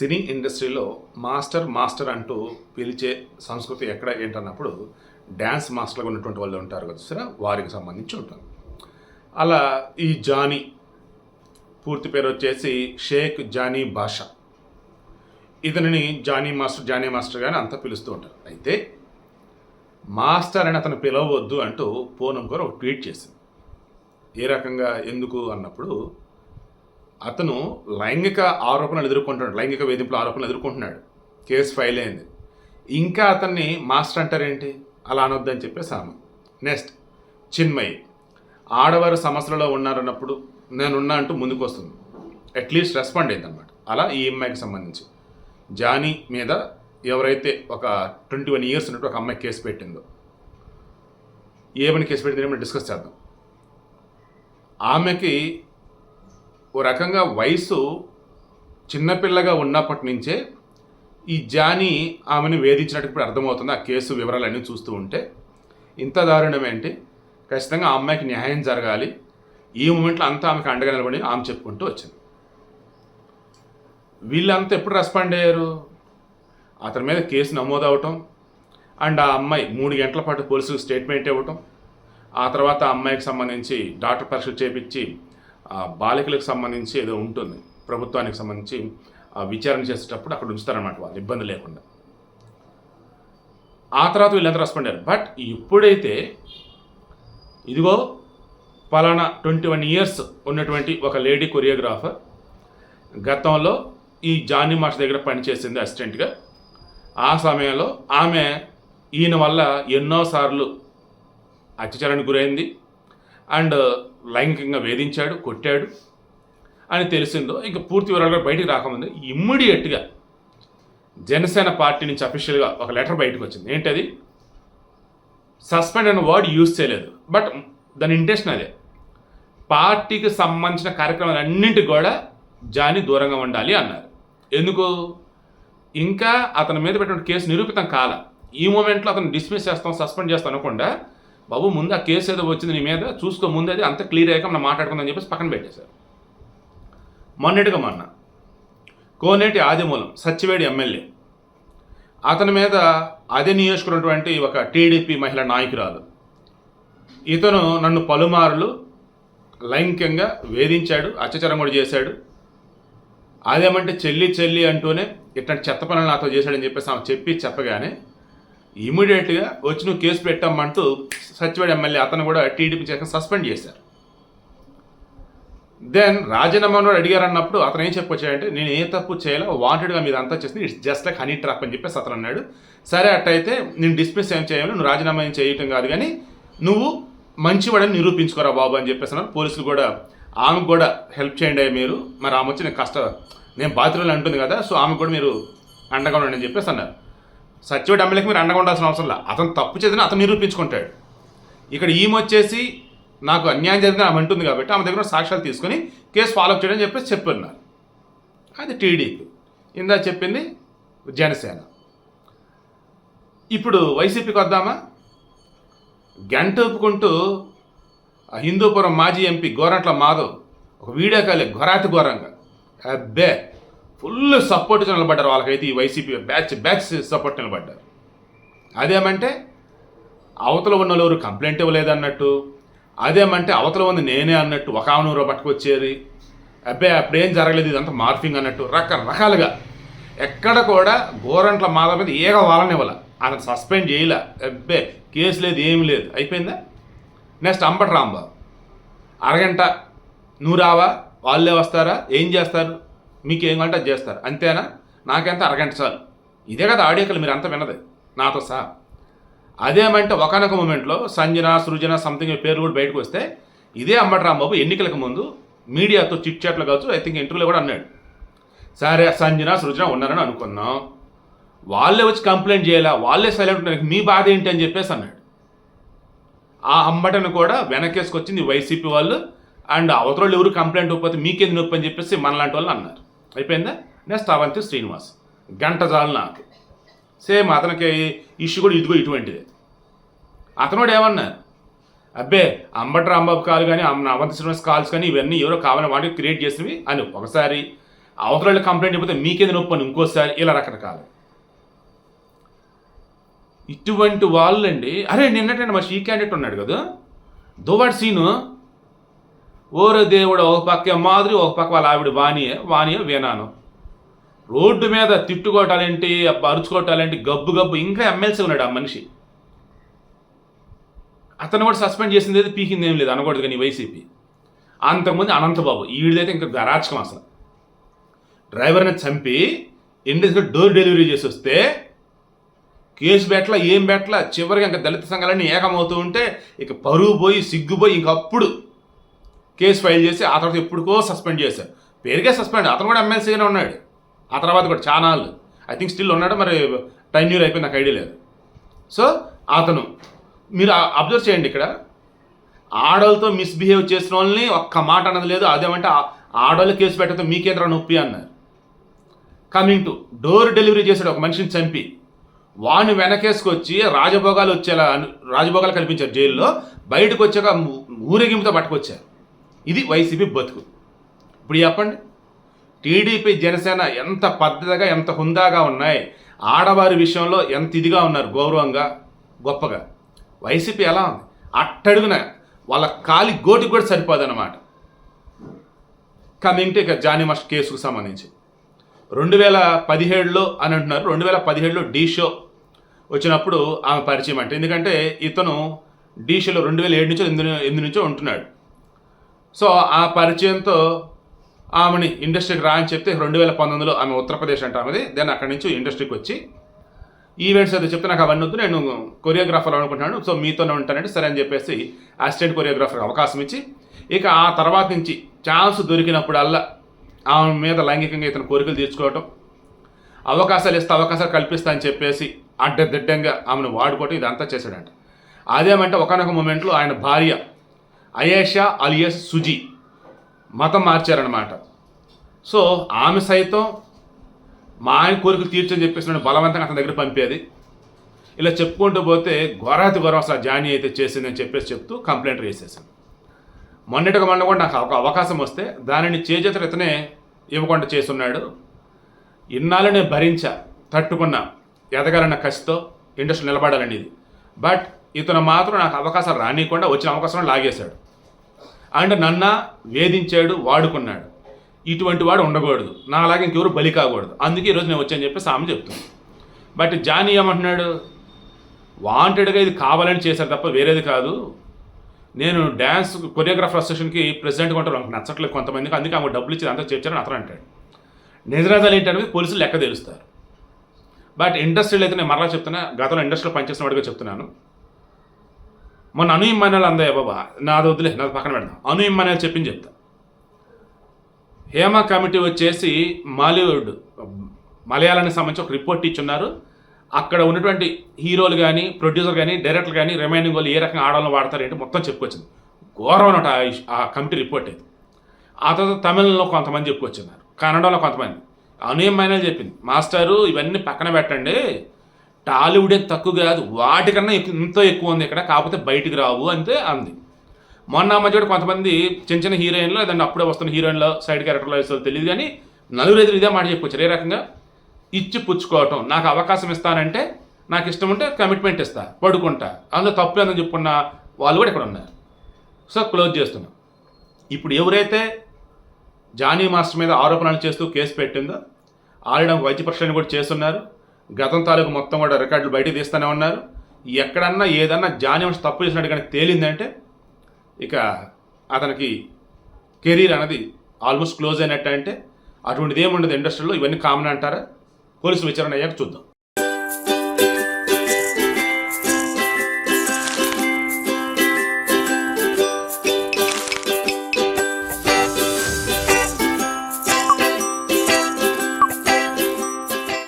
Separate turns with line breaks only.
సినీ ఇండస్ట్రీలో master master అంటూ పిలిచే సంస్కృతి ఎక్కడ ఏంటన్నప్పుడు డ్యాన్స్ మాస్టర్గా ఉన్నటువంటి వాళ్ళు ఉంటారు కదా సరే వారికి సంబంధించి ఉంటుంది. అలా ఈ జానీ పూర్తి పేరు వచ్చేసి షేక్ జానీ బాషా. ఇతనిని జానీ మాస్టర్ కానీ అంతా పిలుస్తూ ఉంటారు. అయితే మాస్టర్ అని అతను పిలవద్దు అంటూ పూనం గారు ఒక ట్వీట్ చేసింది. ఏ రకంగా ఎందుకు అన్నప్పుడు అతను లైంగిక వేధింపుల ఆరోపణలు ఎదుర్కొంటున్నాడు. కేసు ఫైల్ అయింది. ఇంకా అతన్ని మాస్టర్ అంటారేంటి, అలా అనొద్దని చెప్పేసి ఆమె. నెక్స్ట్ చిన్మయి ఆడవారు సమస్యలలో ఉన్నారన్నప్పుడు నేనున్నా అంటూ ముందుకు వస్తుంది. అట్లీస్ట్ రెస్పాండ్ అయింది అనమాట. అలా ఈ అమ్మాయికి సంబంధించి జానీ మీద ఎవరైతే ఒక 21 years ఉన్నట్టు ఒక అమ్మాయి కేసు పెట్టిందో, ఏమని కేసు పెట్టిందో మనం డిస్కస్ చేద్దాం. ఆమెకి ఓ రకంగా వయసు చిన్నపిల్లగా ఉన్నప్పటి నుంచే ఈ జానీ ఆమెను వేధించినట్టు ఇప్పుడు అర్థమవుతుంది. ఆ కేసు వివరాలన్నీ చూస్తూ ఉంటే ఇంత దారుణం ఏంటి, ఖచ్చితంగా ఆ అమ్మాయికి న్యాయం జరగాలి. ఈ మూమెంట్లో అంతా ఆమెకు అండగా నిలబడి ఆమె చెప్పుకుంటూ వచ్చింది. వీళ్ళంతా ఎప్పుడు రెస్పాండ్ అయ్యారు, అతని మీద కేసు నమోదు అవటం అండ్ ఆ అమ్మాయి 3 గంటల పాటు పోలీసులకు స్టేట్మెంట్ ఇవ్వటం, ఆ తర్వాత ఆ అమ్మాయికి సంబంధించి డాక్టర్ పరీక్షలు చేపించి బాలికలకు సంబంధించి ఏదో ఉంటుంది ప్రభుత్వానికి సంబంధించి విచారణ చేసేటప్పుడు అక్కడ ఉంచుతారన్నమాట వాళ్ళు ఇబ్బంది లేకుండా. ఆ తర్వాత వీళ్ళంతా రెస్పాండ్ అయ్యారు. బట్ ఇప్పుడైతే ఇదిగో పలానా 21 years ఉన్నటువంటి ఒక లేడీ కొరియోగ్రాఫర్ గతంలో ఈ జానీ మాస్టర్ దగ్గర పనిచేసింది అసిస్టెంట్గా. ఆ సమయంలో ఆమె ఈయన వల్ల ఎన్నోసార్లు అత్యాచారానికి గురైంది అండ్ లైంగికంగా వేధించాడు, కొట్టాడు అని తెలిసిందో ఇంకా పూర్తి వివరాలు బయటికి రాకముందు ఇమ్మీడియట్గా జనసేన పార్టీ నుంచి అఫీషియల్గా ఒక లెటర్ బయటకు వచ్చింది. ఏంటది, సస్పెండ్ అనే వర్డ్ యూజ్ చేయలేదు, బట్ దాని ఇంటెన్షన్ అదే. పార్టీకి సంబంధించిన కార్యక్రమాలన్నింటికి కూడా జానీ దూరంగా ఉండాలి అన్నారు. ఎందుకు, ఇంకా అతని మీద పెట్టిన కేసు నిరూపితం కాల. ఈ మూమెంట్లో అతను డిస్మిస్ చేస్తాం, సస్పెండ్ చేస్తాం అనకుండా బాబు ముందు ఆ కేసు ఏదో వచ్చింది నీ మీద చూసుకో, ముందు అది అంత క్లియర్ అయ్యాక మనం మాట్లాడుకుందని చెప్పేసి పక్కన పెట్టేశారు. మొన్న కోనేటి ఆదిమూలం సచ్చివేడి ఎమ్మెల్యే, అతని మీద అదే నియోజకమైనటువంటి ఒక టీడీపీ మహిళా నాయకురాలు, ఇతను నన్ను పలుమార్లు లైంగికంగా వేధించాడు, అత్యాచారం కూడా చేశాడు, అదేమంటే చెల్లి అంటూనే ఇట్లాంటి చెత్త పనులు నాతో చేశాడని చెప్పేసి ఆమె చెప్పగానే ఇమీడియట్గా వచ్చి నువ్వు కేసు పెట్టామంటూ సచివాడు ఎమ్మెల్యే అతను కూడా టీడీపీ చేసిన సస్పెండ్ చేశారు. దెన్ రాజీనామా కూడా అడిగారన్నప్పుడు అతను ఏం చెప్పొచ్చాడంటే నేను ఏ తప్పు చేయాలో వాంటెడ్గా మీద అంతా చేసింది, it's just like honey trap అని చెప్పేసి అతను అన్నాడు. సరే అట్టయితే నేను డిస్మిస్ ఏం చేయాలి, నువ్వు రాజీనామా ఏం చేయటం కాదు కానీ నువ్వు మంచివాడని నిరూపించుకోరా బాబు అని చెప్పేసి అన్నారు. పోలీసులు కూడా ఆమెకు కూడా హెల్ప్ చేయండి మీరు, మరి ఆమె వచ్చి నేను బాధితులు అంటుంది కదా, సో ఆమె కూడా మీరు అండగా ఉండండి అని చెప్పేసి అన్నారు. సచివాడు ఎమ్మెల్యేకి మీరు అండగా ఉండాల్సిన అవసరం లేదు, అతను తప్పు చేసిన అతను నిరూపించుకుంటాడు. ఇక్కడ ఈమె వచ్చేసి నాకు అన్యాయం జరిగింది ఆమె అంటుంది కాబట్టి ఆమె దగ్గర సాక్ష్యాలు తీసుకొని కేసు ఫాలోఅప్ చేయడం చెప్పేసి చెప్పున్నారు. అది టీడీపీ, ఇందా చెప్పింది జనసేన. ఇప్పుడు వైసీపీకి వద్దామా. గంట ఒప్పుకుంటూ హిందూపురం మాజీ ఎంపీ గోరంట్ల మాధవ్ ఒక వీడియో కాలే ఘోరాతి అబ్బే ఫుల్ సపోర్ట్ నిలబడ్డారు. వాళ్ళకైతే ఈ వైసీపీ బ్యాచ్ సపోర్ట్ నిలబడ్డారు. అదేమంటే అవతల ఉన్న ఎవరు కంప్లైంట్ ఇవ్వలేదన్నట్టు, అదేమంటే అవతల ఉంది నేనే అన్నట్టు, ఒక ఆమెను పట్టుకొచ్చేది, అబ్బే అప్పుడేం జరగలేదు ఇదంతా మార్ఫింగ్ అన్నట్టు రకరకాలుగా ఎక్కడ కూడా గోరంట్ల మాధవ్ మీద ఏక వాళ్ళనివ్వాల, అతను సస్పెండ్ చేయలే, అబ్బే కేసు లేదు ఏమి లేదు, అయిపోయిందా. నెక్స్ట్ అంబటి రాంబాబు అరగంట నువ్వు రావా, వాళ్ళే వస్తారా, ఏం చేస్తారు, మీకు ఏం కంటే అది చేస్తారు, అంతేనా, నాకెంత అరగంట చాలు. ఇదే కదా ఆడియోకలు మీరు అంతా విన్నది నాతో సహా. అదేమంటే ఒకనొక మూమెంట్లో సంజన సృజన సంథింగ్ పేరు కూడా బయటకు వస్తే ఇదే అంబటి రాంబాబు ఎన్నికలకు ముందు మీడియాతో చిట్ చాట్లు కావచ్చు, ఐ థింక్ ఇంటర్వ్యూలో కూడా అన్నాడు, సరే సంజన సృజన ఉన్నారని అనుకున్నాం, వాళ్ళే వచ్చి కంప్లైంట్ చేయాలా, వాళ్ళే సైలెంట్ ఉన్నారు, మీ బాధ ఏంటి అని చెప్పేసి అన్నాడు. ఆ అంబటను కూడా వెనకేసుకొచ్చింది వైసీపీ వాళ్ళు అండ్ అవతల ఎవరు కంప్లైంట్ ఇవ్వకపోతే మీకేది నొప్పి అని చెప్పేసి మనలాంటి వాళ్ళు అన్నారు. అయిపోయిందా. నెక్స్ట్ అవంతి శ్రీనివాస్ గంట చాలు నాకు, సేమ్ అతనికి ఇష్యూ కూడా ఇదిగో ఇటువంటిదే. అతను కూడా ఏమన్నారు, అబ్బే అంబటి రాంబాబు కాల్ కానీ అవంతి శ్రీనివాస్ కాల్స్ కానీ ఇవన్నీ ఎవరో కావాలని వాటికి క్రియేట్ చేసినవి అని ఒకసారి, అవతల కంప్లైంట్ చెప్పితే మీకేది నొప్పి అని ఇంకోసారి ఇలా రకరకాలు. ఇటువంటి వాళ్ళండి. అరే నిన్నటండి మా షీ క్యాండిడేట్ ఉన్నాడు కదా, దువ్వాడు సీను, ఓరే దేవుడు, ఒక పక్క మాదిరి, ఒక పక్క వాళ్ళ ఆవిడ వాణియే వీణాను. రోడ్డు మీద తిట్టుకోవటాలేంటి, అరుచుకోవటాలేంటి, గబ్బు గబ్బు. ఇంకా ఎమ్మెల్సీ ఉన్నాడు ఆ మనిషి. అతను కూడా సస్పెండ్ చేసింది అయితే పీకింది ఏం లేదు అనకూడదు కానీ వైసీపీ. అంతకుముందు అనంతబాబు, ఈవిడైతే ఇంకా గరాచకం అసలు. డ్రైవర్ని చంపి ఇండస్ట్రీ డోర్ డెలివరీ చేసి వస్తే కేసు బెట్ల ఏం బెట్ల, చివరికి ఇంకా దళిత సంఘాలన్నీ ఏకమవుతూ ఉంటే ఇక పరువు పోయి సిగ్గుపోయి ఇంకప్పుడు కేసు ఫైల్ చేసి ఆ తర్వాత ఎప్పుడుకో సస్పెండ్ చేశారు. పేరుకే సస్పెండ్. అతను కూడా ఎమ్మెల్సీగానే ఉన్నాడు. ఆ తర్వాత కూడా చాలా ఐ థింక్ స్టిల్ ఉన్నాడు, మరి టెన్యూర్ అయిపోయింది, నాకు ఐడియా లేదు. సో అతను మీరు అబ్జర్వ్ చేయండి, ఇక్కడ ఆడవాళ్ళతో మిస్బిహేవ్ చేసిన వాళ్ళని ఒక్క మాట అన్నది లేదు. అదేమంటే ఆడవాళ్ళు కేసు పెట్టడంతో మీకేంద్ర నొప్పి అన్నారు. కమింగ్ టు డోర్ డెలివరీ చేశాడు ఒక మనిషిని చంపి, వాడిని వెనకేసుకొచ్చి రాజభోగాలు కల్పించారు జైల్లో. బయటకు వచ్చాక ఊరేగింపుతో పట్టుకొచ్చారు. ఇది వైసీపీ బతుకు. ఇప్పుడు చెప్పండి, టీడీపీ జనసేన ఎంత పద్ధతిగా ఎంత హుందాగా ఉన్నాయి, ఆడవారి విషయంలో ఎంత ఇదిగా ఉన్నారు, గౌరవంగా గొప్పగా. వైసీపీ ఎలా ఉంది, అట్టడుగున వాళ్ళ కాలి గోటికి కూడా సరిపోదన్నమాట. కమింగ్ టు ఇక జానీ మాస్టర్ కేసుకు సంబంధించి 2017లో అని అంటున్నారు. 2017లో డీ షో వచ్చినప్పుడు ఆమె పరిచయం అంటే, ఎందుకంటే ఇతను డీ షోలో 2007 నుంచో 8 నుంచో ఉంటున్నాడు. సో ఆ పరిచయంతో ఆమెని ఇండస్ట్రీకి రా అని చెప్తే 2019లో ఆమె ఉత్తరప్రదేశ్ అంటే ఆమెది. దెన్ అక్కడి నుంచి ఇండస్ట్రీకి వచ్చి ఈవెంట్స్ అయితే చెప్తే నాకు అవన్నీ వద్దు, నేను కొరియోగ్రాఫర్ అనుకుంటున్నాను, సో మీతోనే ఉంటానంటే సరే అని చెప్పేసి అసిస్టెంట్ కొరియోగ్రాఫర్కి అవకాశం ఇచ్చి, ఇక ఆ తర్వాత నుంచి ఛాన్స్ దొరికినప్పుడల్లా ఆమె మీద లైంగికంగా ఇతను కోరికలు తీర్చుకోవటం, అవకాశాలు ఇస్తే అవకాశాలు కల్పిస్తా అని చెప్పేసి అడ్డదిడ్డంగా ఆమెను వాడుకోవటం, ఇదంతా చేశాడంట. అదేమంటే ఒకనొక మూమెంట్లో ఆయన భార్య అయేషా అలియస్ సుజీ మతం మార్చారనమాట. సో ఆమె సైతం మా ఆయన కోరికలు తీర్చని చెప్పేసి నన్ను బలవంతంగా అతని దగ్గర పంపేది. ఇలా చెప్పుకుంటూ పోతే ఘోరాతి ఘోరం అసలు జానీ అయితే చేసిందని చెప్పేసి చెప్తూ కంప్లైంట్ చేసేసాను. మొన్నటిగా మొన్న కూడా నాకు ఒక అవకాశం వస్తే దానిని చేజేతలు ఇతనే ఇవ్వకుండా చేస్తున్నాడు. ఇన్నాళ్ళు నేను భరించా, తట్టుకున్నా, ఎదగాలన్న కసితో ఇండస్ట్రీ నిలబడాలని ఇది. బట్ ఇతను మాత్రం నాకు అవకాశాలు రానియకుండా వచ్చిన అవకాశం లాగేశాడు. అండ్ నన్ను వేధించాడు, వాడుకున్నాడు. ఇటువంటి వాడు ఉండకూడదు, నా అలాగే ఇంకెవరు బలి కాకూడదు. అందుకే ఈరోజు నేను వచ్చాను చెప్పేసి ఆమె చెప్తుంది. బట్ జానీ ఏమంటున్నాడు, వాంటెడ్గా ఇది కావాలని చేశారు తప్ప వేరేది కాదు. నేను డ్యాన్స్ కొరియోగ్రాఫర్ అసోసియేషన్కి ప్రెసిడెంట్గా ఉంటాను, నాకు నచ్చట్లేదు కొంతమందికి, అందుకే ఆమె డబ్బులు ఇచ్చి అంతా చేర్చారని అతను అంటాడు. నిజరాజాలు ఏంటనేది పోలీసులు లెక్క తెలుస్తారు. బట్ ఇండస్ట్రీలో అయితే నేను మరలా చెప్తున్నా, గతంలో ఇండస్ట్రీలో పనిచేసిన వాడిగా చెప్తున్నాను. మొన్న అను ఇమ్మానుయేల్ అందయ్య బాబా, నాది వద్దులే, నాది పక్కన పెడదాం. అను ఇమ్మానుయేల్ చెప్పింది చెప్తా. హేమా కమిటీ వచ్చేసి మాలీవుడ్ మలయాళానికి సంబంధించి ఒక రిపోర్ట్ ఇచ్చున్నారు. అక్కడ ఉన్నటువంటి హీరోలు కానీ ప్రొడ్యూసర్ కానీ డైరెక్టర్ కానీ రిమైనింగ్ వాళ్ళు ఏ రకంగా ఆడాలని వాడతారు ఏంటి మొత్తం చెప్పుకొచ్చింది. ఘోరం అన్నమాట ఆ కమిటీ రిపోర్ట్ అయితే. ఆ తర్వాత తమిళంలో కొంతమంది చెప్పుకొచ్చున్నారు, కన్నడలో కొంతమంది. అను ఇమ్మానుయేల్ చెప్పింది, మాస్టారు ఇవన్నీ పక్కన పెట్టండి, టాలీవుడ్ ఏం తక్కువ కాదు, వాటికన్నా ఎంతో ఎక్కువ ఉంది ఇక్కడ, కాకపోతే బయటికి రావు అంతే అంది. మొన్న మధ్య కొంతమంది చిన్న చిన్న హీరోయిన్లు లేదంటే అప్పుడే వస్తున్న హీరోయిన్లో సైడ్ క్యారెక్టర్లో వేస్తారు తెలియదు కానీ నలుగురు ఎదురు ఇదే మాట చెప్పుకొచ్చారు. ఏ రకంగా ఇచ్చి పుచ్చుకోవటం, నాకు అవకాశం ఇస్తానంటే నాకు ఇష్టం ఉంటే కమిట్మెంట్ ఇస్తా, పడుకుంటా, అందులో తప్పు లేదని చెప్పుకున్న వాళ్ళు కూడా ఇక్కడ ఉన్నారు. సో క్లోజ్ చేస్తున్నాం. ఇప్పుడు ఎవరైతే జానీ మాస్టర్ మీద ఆరోపణలు చేస్తూ కేసు పెట్టిందో ఆల్రెడీ వైద్య పరీక్షలను కూడా చేస్తున్నారు. గతం తాలూకు మొత్తం కూడా రికార్డులు బయటకు తీస్తూనే ఉన్నారు. ఎక్కడన్నా ఏదన్నా జానీ మాస్టర్ తప్పు చేసినట్టు కానీ తేలిందంటే ఇక అతనికి కెరీర్ అనేది ఆల్మోస్ట్ క్లోజ్ అయినట్టు. అంటే అటువంటిది ఏముండదు ఇండస్ట్రీలో. ఇవన్నీ కామన్ అంటారా? పోలీసులు విచారణ అయ్యాక చూద్దాం.